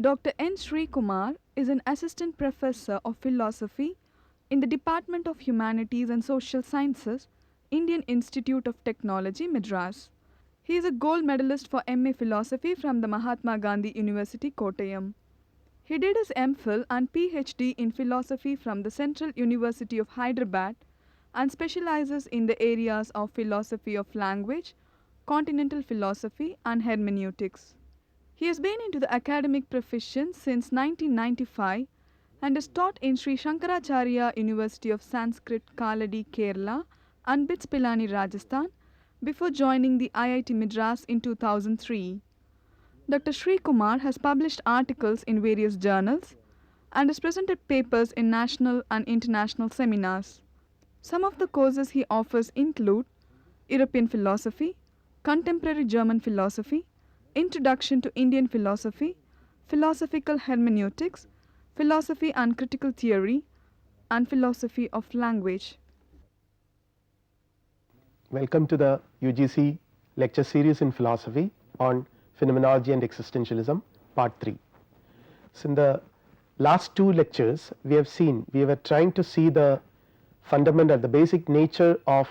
Dr. N. Sri Kumar is an assistant professor of philosophy in the Department of Humanities and Social Sciences, Indian Institute of Technology, Madras. He is a gold medalist for MA Philosophy from the Mahatma Gandhi University, Kottayam. He did his MPhil and PhD in philosophy from the Central University of Hyderabad and specializes in the areas of philosophy of language, continental philosophy, and hermeneutics. He has been into the academic profession since 1995 and has taught in Sri Shankaracharya University of Sanskrit, Kaladi, Kerala and BITS Pilani, Rajasthan before joining the IIT Madras in 2003. Dr. Sri Kumar has published articles in various journals and has presented papers in national and international seminars. Some of the courses he offers include European philosophy, contemporary German philosophy, Introduction to Indian philosophy, philosophical hermeneutics, philosophy and critical theory, and philosophy of language. Welcome to the UGC lecture series in philosophy on Phenomenology and Existentialism, part 3. So in the last two lectures we were trying to see the fundamental, the basic nature of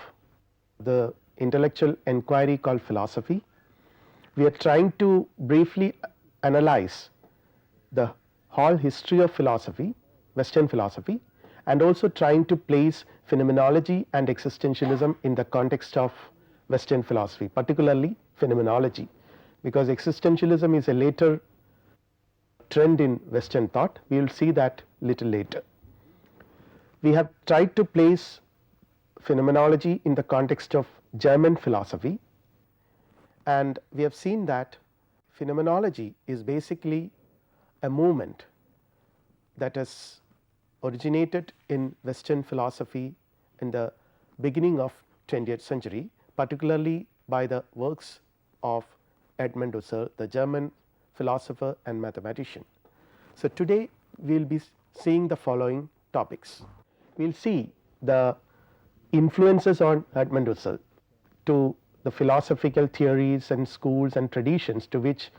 the intellectual enquiry called philosophy. We are trying to briefly analyze the whole history of philosophy, Western philosophy, and also trying to place phenomenology and existentialism in the context of Western philosophy, particularly phenomenology, because existentialism is a later trend in Western thought. We will see that little later. We have tried to place phenomenology in the context of German philosophy, and we have seen that phenomenology is basically a movement that has originated in Western philosophy in the beginning of 20th century, particularly by the works of Edmund Husserl, the German philosopher and mathematician. So today we will be seeing the following topics. We will see the influences on Edmund Husserl to the philosophical theories and schools and traditions to which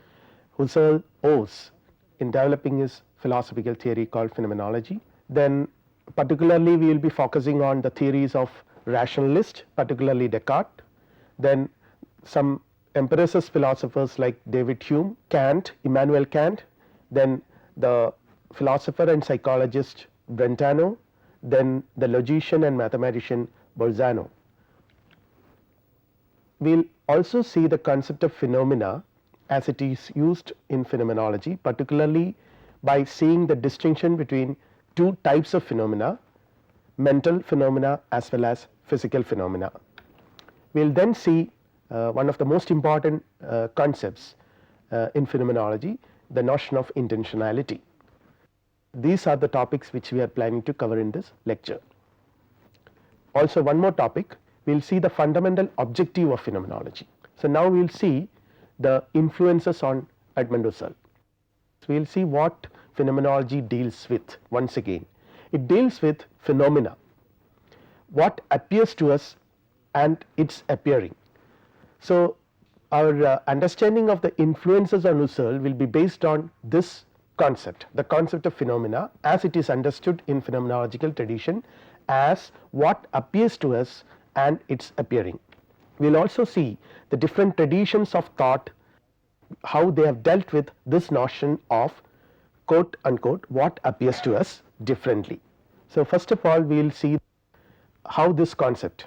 Husserl owes in developing his philosophical theory called phenomenology. Then particularly we will be focusing on the theories of rationalists, particularly Descartes, then some empiricist philosophers like David Hume, Kant, Immanuel Kant, then the philosopher and psychologist Brentano, then the logician and mathematician Bolzano. We will also see the concept of phenomena as it is used in phenomenology, particularly by seeing the distinction between two types of phenomena, mental phenomena as well as physical phenomena. We will then see one of the most important concepts in phenomenology, the notion of intentionality. These are the topics which we are planning to cover in this lecture. Also one more topic, we will see the fundamental objective of phenomenology. So now we will see the influences on Edmund Husserl. So we will see what phenomenology deals with. Once again, it deals with phenomena, what appears to us and its appearing. So our understanding of the influences on Husserl will be based on this concept, the concept of phenomena as it is understood in phenomenological tradition as what appears to us and its appearing. We will also see the different traditions of thought, how they have dealt with this notion of quote unquote what appears to us differently. So first of all we will see how this concept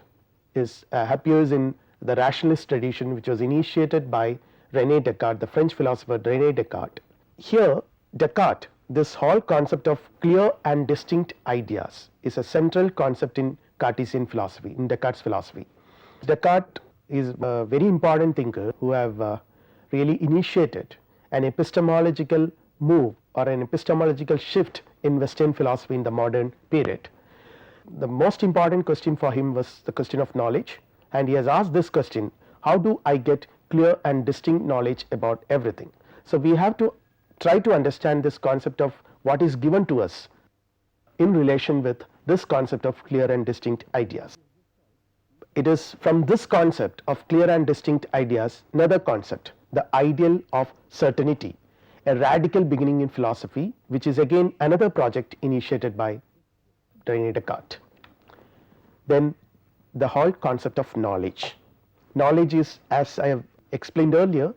is appears in the rationalist tradition, which was initiated by René Descartes, the French philosopher René Descartes. Here Descartes, this whole concept of clear and distinct ideas is a central concept in Cartesian philosophy, in Descartes' philosophy. Descartes is a very important thinker who have really initiated an epistemological move or an epistemological shift in Western philosophy in the modern period. The most important question for him was the question of knowledge, and he has asked this question: how do I get clear and distinct knowledge about everything? So we have to try to understand this concept of what is given to us in relation with this concept of clear and distinct ideas. It is from this concept of clear and distinct ideas another concept, the ideal of certainty, a radical beginning in philosophy, which is again another project initiated by René Descartes. Then the whole concept of knowledge. Knowledge is, as I have explained earlier,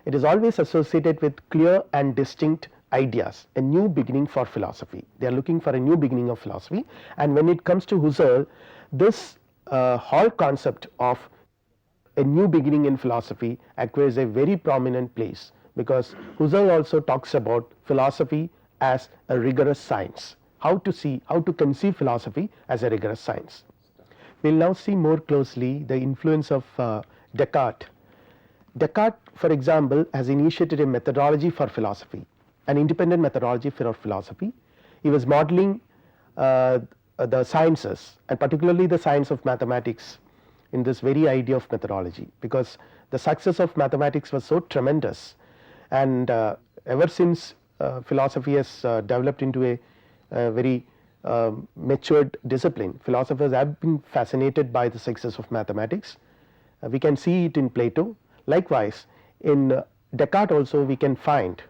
it is always associated with clear and distinct ideas, a new beginning for philosophy. They are looking for a new beginning of philosophy, and when it comes to Husserl, this whole concept of a new beginning in philosophy acquires a very prominent place, because Husserl also talks about philosophy as a rigorous science, how to conceive philosophy as a rigorous science. We will now see more closely the influence of Descartes. Descartes, for example, has initiated a methodology for philosophy, an independent methodology for philosophy. He was modeling the sciences, and particularly the science of mathematics, in this very idea of methodology, because the success of mathematics was so tremendous, and ever since philosophy has developed into a very matured discipline, philosophers have been fascinated by the success of mathematics. We can see it in Plato. Likewise, in Descartes also we can find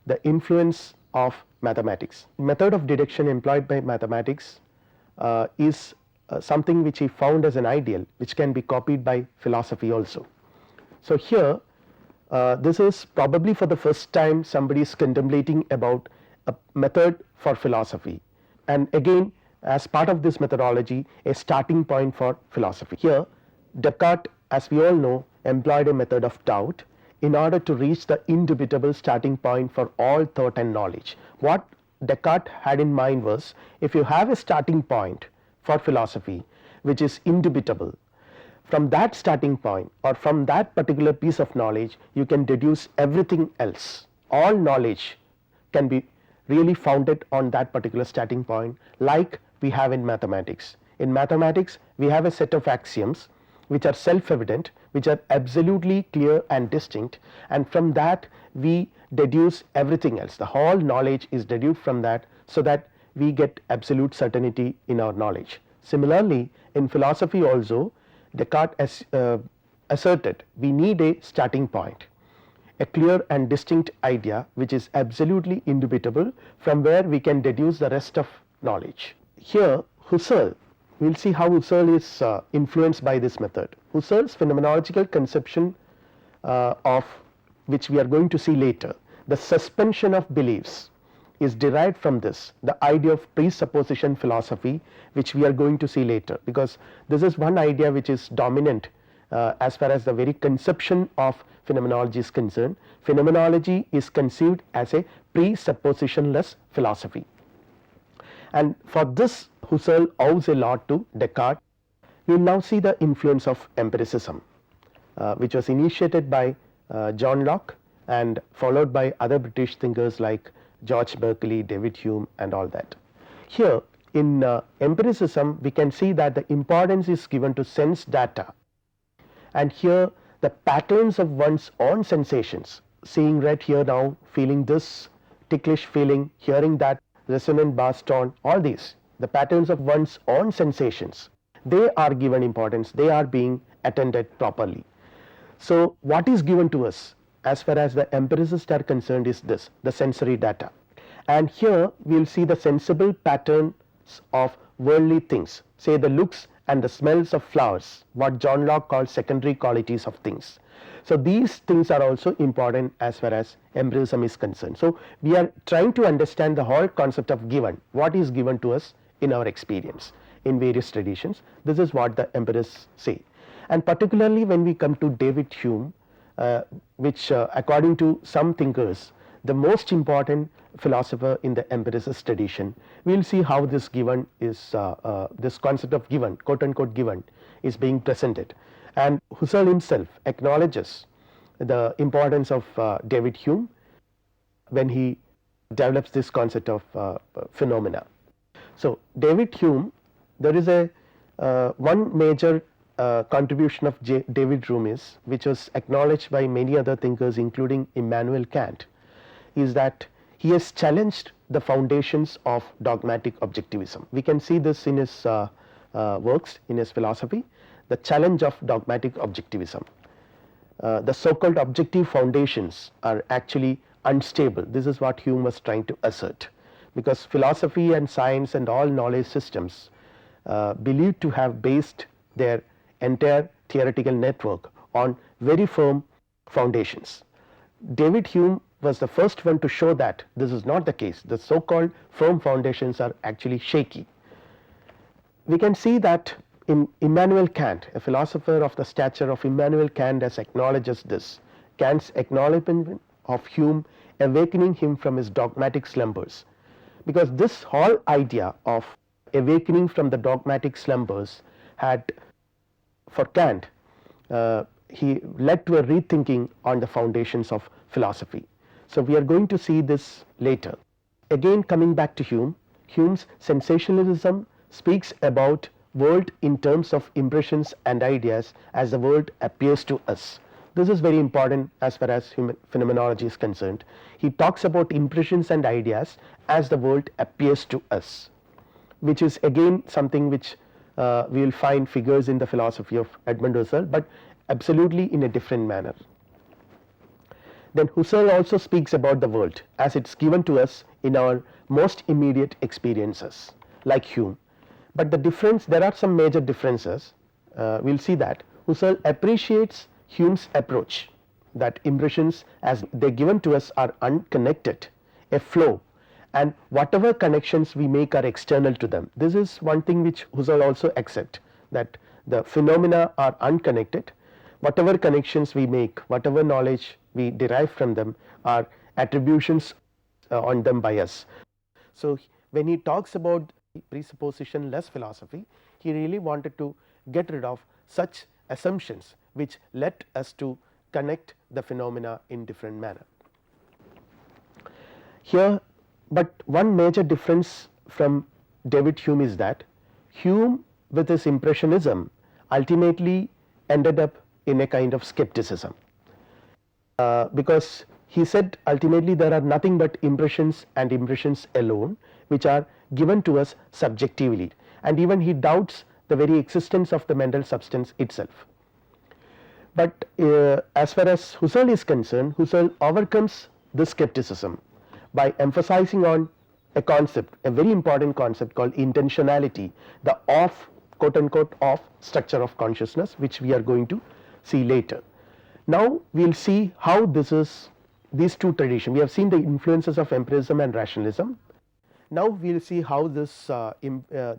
the influence of mathematics. Method of deduction employed by mathematics is something which he found as an ideal, which can be copied by philosophy also. So here this is probably for the first time somebody is contemplating about a method for philosophy, and again as part of this methodology a starting point for philosophy. Here Descartes, as we all know, employed a method of doubt in order to reach the indubitable starting point for all thought and knowledge. What Descartes had in mind was, if you have a starting point for philosophy which is indubitable, from that starting point or from that particular piece of knowledge you can deduce everything else. All knowledge can be really founded on that particular starting point, like we have in mathematics. In mathematics we have a set of axioms which are self-evident, which are absolutely clear and distinct, and from that we deduce everything else. The whole knowledge is deduced from that, so that we get absolute certainty in our knowledge. Similarly, in philosophy also, Descartes asserted we need a starting point, a clear and distinct idea which is absolutely indubitable, from where we can deduce the rest of knowledge. Here Husserl, we will see how Husserl is influenced by this method. Husserl's phenomenological conception of which we are going to see later, the suspension of beliefs, is derived from this, the idea of presupposition philosophy, which we are going to see later, because this is one idea which is dominant as far as the very conception of phenomenology is concerned. Phenomenology is conceived as a presuppositionless philosophy, and for this Husserl owes a lot to Descartes. We will now see the influence of empiricism, which was initiated by John Locke and followed by other British thinkers like George Berkeley, David Hume and all that. Here in empiricism we can see that the importance is given to sense data, and here the patterns of one's own sensations, seeing red here now, feeling this ticklish feeling, hearing that resonant bass tone, all these, the patterns of one's own sensations, they are given importance, they are being attended properly. So what is given to us as far as the empiricists are concerned is this, the sensory data, and here we will see the sensible patterns of worldly things, say the looks and the smells of flowers, what John Locke called secondary qualities of things. So these things are also important as far as empiricism is concerned. So we are trying to understand the whole concept of given, what is given to us in our experience in various traditions. This is what the empirists say, and particularly when we come to David Hume, which according to some thinkers the most important philosopher in the empiricist tradition, we will see how this given is this concept of given, quote unquote given, is being presented. And Husserl himself acknowledges the importance of David Hume when he develops this concept of phenomena. So David Hume, there is a one major contribution of David Hume is, which was acknowledged by many other thinkers including Immanuel Kant, is that he has challenged the foundations of dogmatic objectivism. We can see this in his works, in his philosophy, the challenge of dogmatic objectivism. The so called objective foundations are actually unstable. This is what Hume was trying to assert, because philosophy and science and all knowledge systems believed to have based their entire theoretical network on very firm foundations. David Hume was the first one to show that this is not the case. The so called firm foundations are actually shaky. We can see that in Immanuel Kant, a philosopher of the stature of Immanuel Kant has acknowledges this. Kant's acknowledgement of Hume awakening him from his dogmatic slumbers, because this whole idea of awakening from the dogmatic slumbers had, for Kant, he led to a rethinking on the foundations of philosophy. So we are going to see this later. Again, coming back to Hume, Hume's sensationalism speaks about world in terms of impressions and ideas as the world appears to us. This is very important as far as phenomenology is concerned. He talks about impressions and ideas as the world appears to us, which is again something which we will find figures in the philosophy of Edmund Husserl, but absolutely in a different manner. Then Husserl also speaks about the world as it's given to us in our most immediate experiences, like Hume. But the difference, there are some major differences. We'll see that Husserl appreciates Hume's approach, that impressions as they're given to us are unconnected, a flow, and whatever connections we make are external to them. This is one thing which Husserl also accepts, that the phenomena are unconnected. Whatever connections we make, whatever knowledge we derive from them are attributions on them by us. So when he talks about presupposition less philosophy, he really wanted to get rid of such assumptions which led us to connect the phenomena in different manner. Here, but one major difference from David Hume is that Hume with his impressionism ultimately ended up in a kind of skepticism, because he said ultimately there are nothing but impressions and impressions alone which are given to us subjectively, and even he doubts the very existence of the mental substance itself. But as far as Husserl is concerned, Husserl overcomes this skepticism by emphasizing on a concept, a very important concept called intentionality, the off, quote unquote, off structure of consciousness, which we are going to see later. Now we will see how this is, these two traditions, we have seen the influences of empiricism and rationalism. Now we will see how this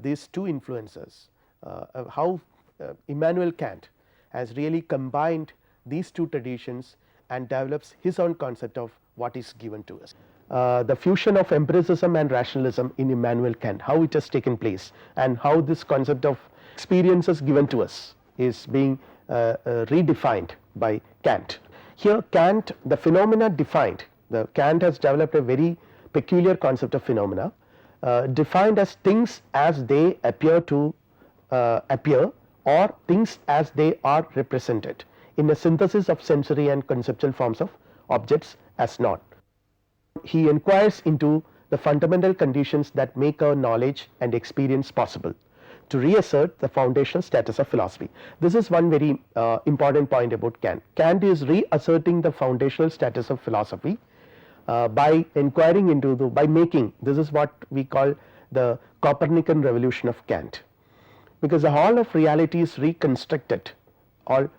these two influences, how Immanuel Kant has really combined these two traditions and develops his own concept of what is given to us. The fusion of empiricism and rationalism in Immanuel Kant, how it has taken place and how this concept of experiences given to us is being redefined by Kant. Here Kant, the phenomena defined, Kant has developed a very peculiar concept of phenomena, defined as things as they appear to appear, or things as they are represented in a synthesis of sensory and conceptual forms of objects as not. He inquires into the fundamental conditions that make our knowledge and experience possible to reassert the foundational status of philosophy. This is one very important point about Kant. Kant is reasserting the foundational status of philosophy by inquiring into by making, this is what we call the Copernican revolution of Kant, because the whole of reality is reconstructed, or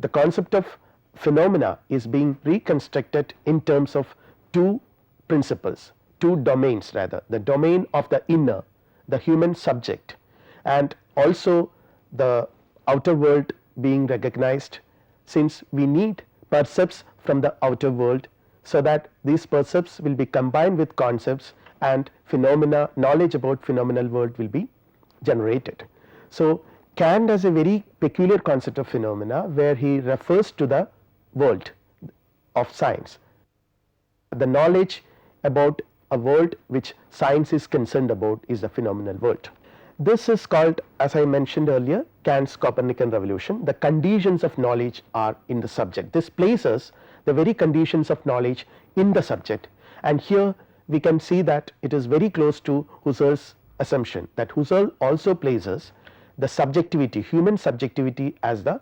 the concept of phenomena is being reconstructed in terms of two principles, two domains rather, the domain of the inner, the human subject, and also the outer world being recognized, since we need percepts from the outer world, so that these percepts will be combined with concepts and phenomena, knowledge about phenomenal world will be generated. So Kant has a very peculiar concept of phenomena where he refers to the world of science, the knowledge about a world which science is concerned about is the phenomenal world. This is called, as I mentioned earlier, Kant's Copernican revolution. The conditions of knowledge are in the subject. This places the very conditions of knowledge in the subject, and here we can see that it is very close to Husserl's assumption that Husserl also places the subjectivity, human subjectivity, as the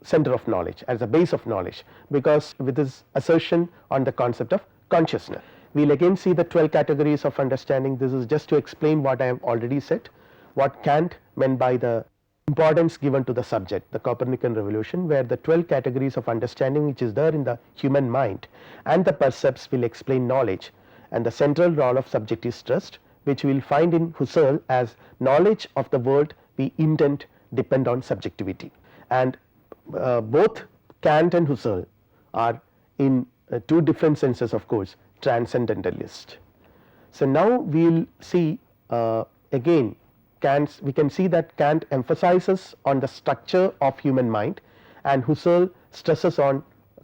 center of knowledge, as the base of knowledge, because with his assertion on the concept of consciousness. We will again see the 12 categories of understanding. This is just to explain what I have already said, what Kant meant by the importance given to the subject, the Copernican revolution, where the 12 categories of understanding which is there in the human mind and the percepts will explain knowledge, and the central role of subject is trust, which we will find in Husserl as knowledge of the world we intend depend on subjectivity. And both Kant and Husserl are in two different senses, of course, transcendentalist. So now we will see again we can see that Kant emphasizes on the structure of human mind and Husserl stresses on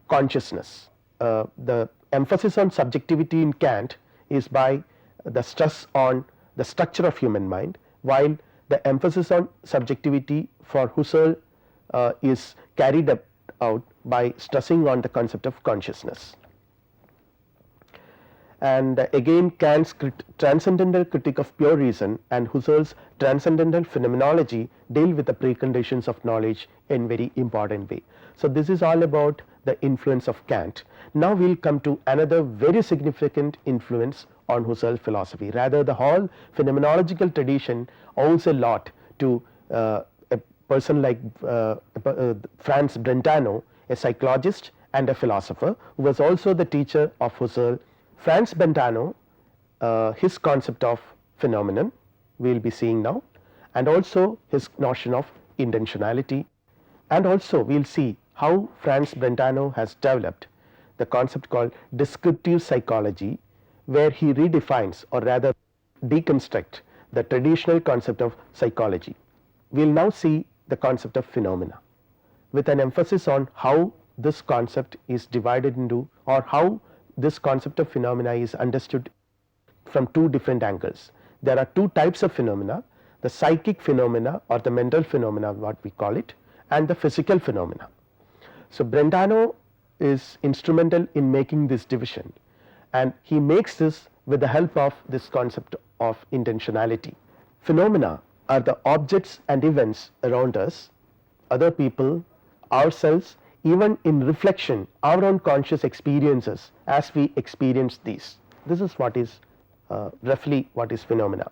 consciousness. The emphasis on subjectivity in Kant is by the stress on the structure of human mind, while the emphasis on subjectivity for Husserl is carried out by stressing on the concept of consciousness. And again Kant's transcendental critique of pure reason and Husserl's transcendental phenomenology deal with the preconditions of knowledge in very important way. So this is all about the influence of Kant. Now we will come to another very significant influence on Husserl philosophy. Rather, the whole phenomenological tradition owes a lot to a person like Franz Brentano, a psychologist and a philosopher who was also the teacher of Husserl. Franz Brentano, his concept of phenomenon we will be seeing now, and also his notion of intentionality, and also we will see how Franz Brentano has developed the concept called descriptive psychology, where he redefines or rather deconstruct the traditional concept of psychology. We will now see the concept of phenomena with an emphasis on how this concept is divided into, or how this concept of phenomena is understood from two different angles. There are two types of phenomena: the psychic phenomena or the mental phenomena, what we call it, and the physical phenomena. So Brentano is instrumental in making this division, and he makes this with the help of this concept of intentionality. Phenomena are the objects and events around us, other people, ourselves, even in reflection our own conscious experiences as we experience these. This is what is roughly what is phenomena.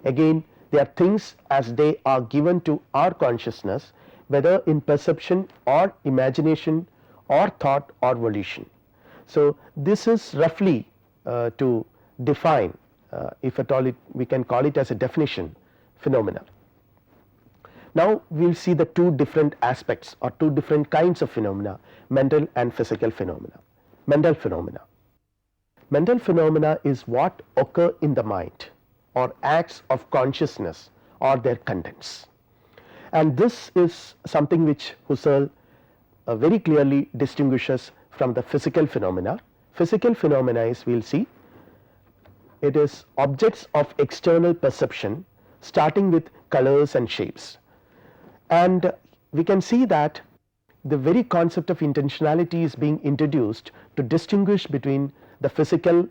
Again, they are things as they are given to our consciousness, whether in perception or imagination or thought or volition. So this is roughly to define, if at all we can call it as a definition, phenomena. Now we will see the two different aspects or two different kinds of phenomena: mental and physical phenomena. Mental phenomena. Mental phenomena is what occur in the mind or acts of consciousness or their contents, and this is something which Husserl very clearly distinguishes from the physical phenomena. Physical phenomena is, we will see, it is objects of external perception starting with colors and shapes. And we can see that the very concept of intentionality is being introduced to distinguish between the physical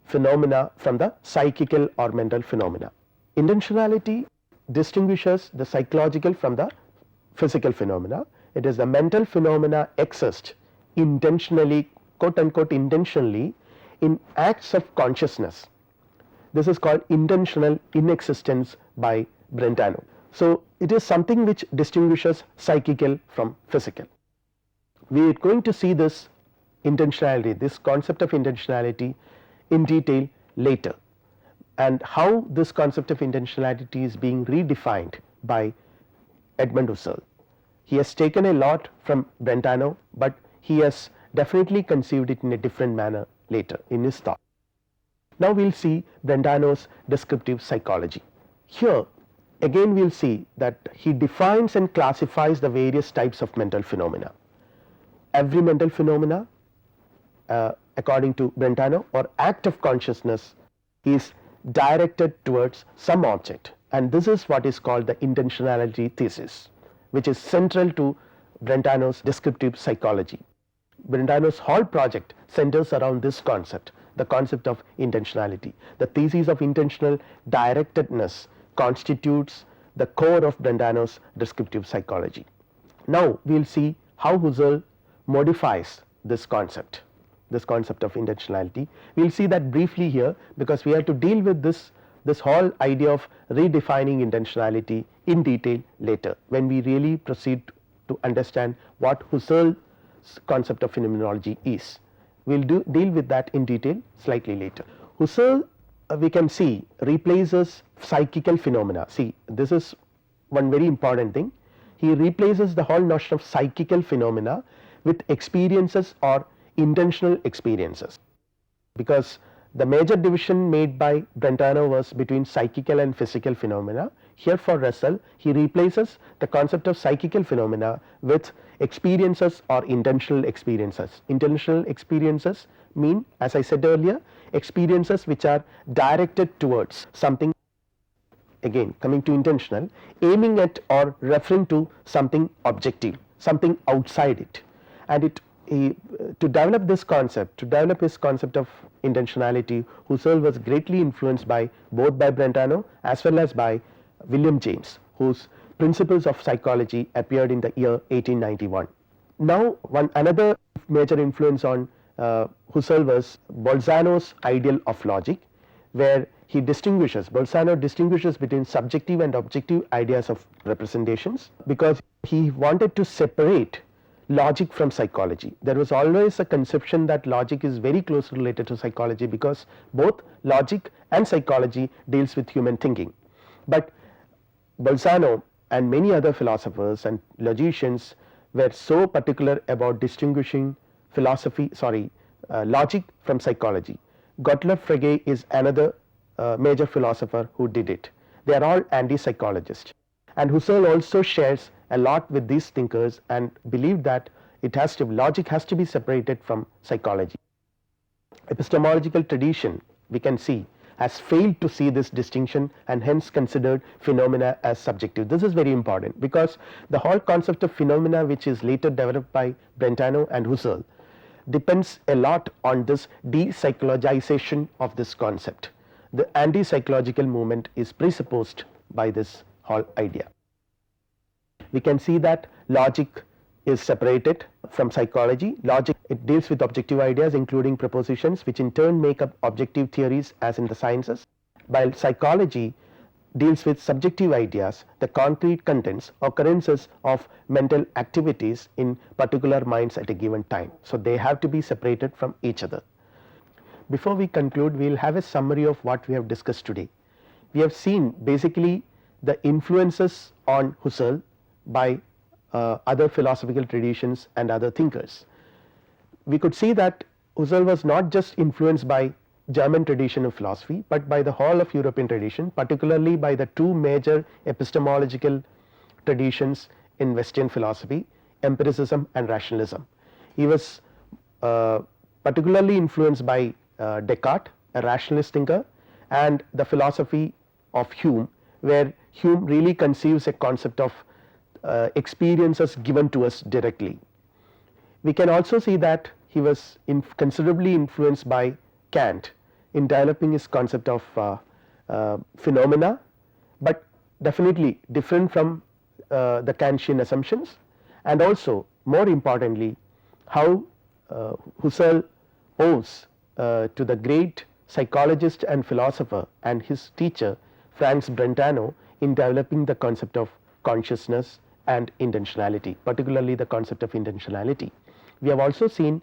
phenomena from the psychical or mental phenomena. Intentionality distinguishes the psychological from the physical phenomena. It is the mental phenomena exist intentionally, quote unquote intentionally, in acts of consciousness. This is called intentional inexistence by Brentano. So it is something which distinguishes psychical from physical. We are going to see this intentionality, this concept of intentionality in detail later, and how this concept of intentionality is being redefined by Edmund Husserl. He has taken a lot from Brentano, but he has definitely conceived it in a different manner later in his thought. Now we will see Brentano's descriptive psychology. Here again we will see that he defines and classifies the various types of mental phenomena. Every mental phenomena, according to Brentano, or act of consciousness is directed towards some object, and this is what is called the intentionality thesis, which is central to Brentano's descriptive psychology. Brentano's whole project centers around this concept, the concept of intentionality. The thesis of intentional directedness constitutes the core of Brentano's descriptive psychology. Now we will see how Husserl modifies this concept, this concept of intentionality. We will see that briefly here, because we have to deal with this whole idea of redefining intentionality in detail later, when we really proceed to understand what Husserl's concept of phenomenology is. We will deal with that in detail slightly later. Husserl, we can see, replaces psychical phenomena. See, this is one very important thing. He replaces the whole notion of psychical phenomena with experiences or intentional experiences, because the major division made by Brentano was between psychical and physical phenomena. Here for Russell, he replaces the concept of psychical phenomena with experiences or intentional experiences. Intentional experiences mean, as I said earlier, experiences which are directed towards something, again coming to intentional, aiming at or referring to something objective, something outside it. And to develop this concept, to develop his concept of intentionality, Husserl was greatly influenced by both by Brentano as well as by William James, whose Principles of Psychology appeared in the year 1891. Now another major influence on Husserl was Bolzano's ideal of logic, where Bolzano distinguishes between subjective and objective ideas of representations, because he wanted to separate logic from psychology. There was always a conception that logic is very closely related to psychology, because both logic and psychology deals with human thinking. But Bolzano and many other philosophers and logicians were so particular about distinguishing logic from psychology. Gottlob Frege is another major philosopher who did it. They are all anti-psychologists, and Husserl also shares a lot with these thinkers and believed that logic has to be separated from psychology. Epistemological tradition, we can see, has failed to see this distinction and hence considered phenomena as subjective. This is very important, because the whole concept of phenomena, which is later developed by Brentano and Husserl, depends a lot on this de-psychologization of this concept. The anti-psychological movement is presupposed by this whole idea. We can see that logic is separated from psychology. Logic, it deals with objective ideas including propositions, which in turn make up objective theories as in the sciences, while psychology deals with subjective ideas, the concrete contents, occurrences of mental activities in particular minds at a given time. So they have to be separated from each other. Before we conclude, we will have a summary of what we have discussed today. We have seen basically the influences on Husserl by other philosophical traditions and other thinkers. We could see that Husserl was not just influenced by German tradition of philosophy, but by the whole of European tradition, particularly by the two major epistemological traditions in Western philosophy, empiricism and rationalism. He was particularly influenced by Descartes, a rationalist thinker, and the philosophy of Hume, where Hume really conceives a concept of experiences given to us directly. We can also see that he was considerably influenced by Kant in developing his concept of phenomena, but definitely different from the Kantian assumptions, and also more importantly how Husserl owes to the great psychologist and philosopher and his teacher Franz Brentano in developing the concept of consciousness and intentionality, particularly the concept of intentionality. We have also seen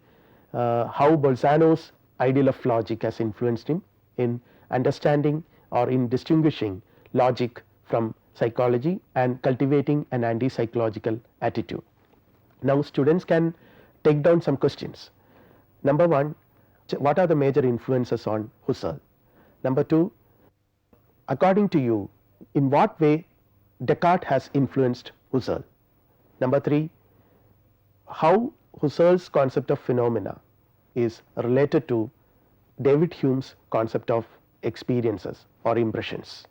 how Bolzano's ideal of logic has influenced him in understanding or in distinguishing logic from psychology and cultivating an anti-psychological attitude. Now students can take down some questions. Number one, what are the major influences on Husserl? Number two, according to you, in what way Descartes has influenced Husserl? Number three, how Husserl's concept of phenomena is related to David Hume's concept of experiences or impressions?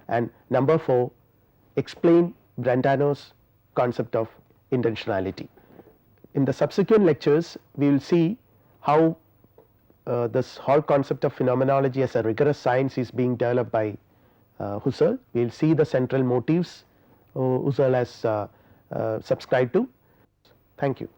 And number four, explain Brentano's concept of intentionality. In the subsequent lectures, we will see how this whole concept of phenomenology as a rigorous science is being developed by Husserl. We will see the central motives Husserl has subscribed to. Thank you.